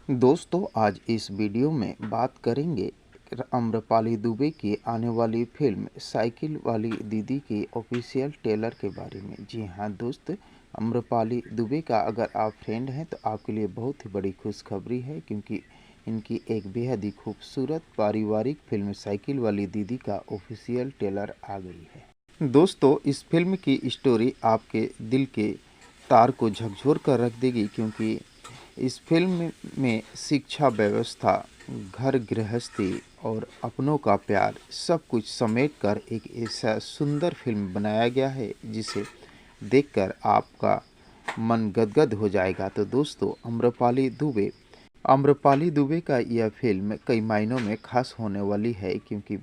दोस्तों आज इस वीडियो में बात करेंगे आम्रपाली दुबे की आने वाली फिल्म साइकिल वाली दीदी की ऑफिशियल ट्रेलर के बारे में। जी हाँ दोस्त, आम्रपाली दुबे का अगर आप फ्रेंड हैं तो आपके लिए बहुत ही बड़ी खुशखबरी है, क्योंकि इनकी एक बेहद ही खूबसूरत पारिवारिक फिल्म साइकिल वाली दीदी का ऑफिशियल ट्रेलर आ गई है। दोस्तों इस फिल्म की स्टोरी आपके दिल के तार को झकझोर कर रख देगी, क्योंकि इस फिल्म में शिक्षा व्यवस्था, घर गृहस्थी और अपनों का प्यार सब कुछ समेटकर एक ऐसा सुंदर फिल्म बनाया गया है जिसे देखकर आपका मन गदगद हो जाएगा। तो दोस्तों आम्रपाली दुबे का यह फिल्म कई मायनों में खास होने वाली है, क्योंकि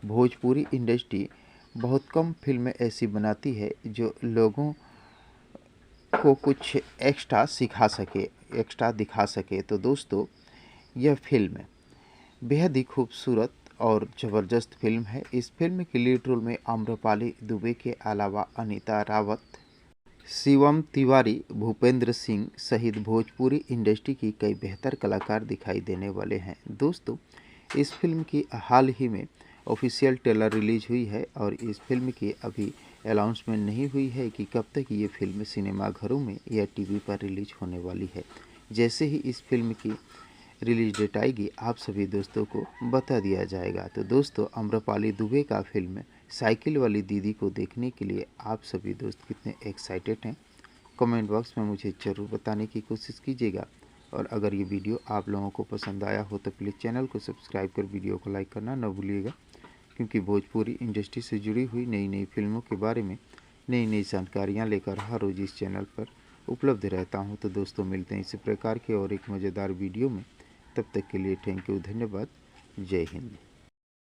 भोजपुरी इंडस्ट्री बहुत कम फिल्में ऐसी बनाती है जो लोगों को कुछ एक्स्ट्रा दिखा सके। तो दोस्तों यह फिल्म बेहद ही खूबसूरत और ज़बरदस्त फिल्म है। इस फिल्म की लीड रोल में आम्रपाली दुबे के अलावा अनीता रावत, शिवम तिवारी, भूपेंद्र सिंह सहित भोजपुरी इंडस्ट्री की कई बेहतर कलाकार दिखाई देने वाले हैं। दोस्तों इस फिल्म की हाल ही में ऑफिशियल ट्रेलर रिलीज हुई है और इस फिल्म की अभी अनाउंसमेंट नहीं हुई है कि कब तक ये फिल्म सिनेमाघरों में या टीवी पर रिलीज होने वाली है। जैसे ही इस फिल्म की रिलीज डेट आएगी आप सभी दोस्तों को बता दिया जाएगा। तो दोस्तों आम्रपाली दुबे का फिल्म साइकिल वाली दीदी को देखने के लिए आप सभी दोस्त कितने एक्साइटेड हैं, कमेंट बॉक्स में मुझे ज़रूर बताने की कोशिश कीजिएगा। और अगर ये वीडियो आप लोगों को पसंद आया हो तो प्लीज़ चैनल को सब्सक्राइब कर वीडियो को लाइक करना न भूलिएगा, क्योंकि भोजपुरी इंडस्ट्री से जुड़ी हुई नई नई फिल्मों के बारे में नई नई जानकारियाँ लेकर हर रोज़ इस चैनल पर उपलब्ध रहता हूँ। तो दोस्तों मिलते हैं इसी प्रकार के और एक मज़ेदार वीडियो में। तब तक के लिए थैंक यू, धन्यवाद, जय हिंद।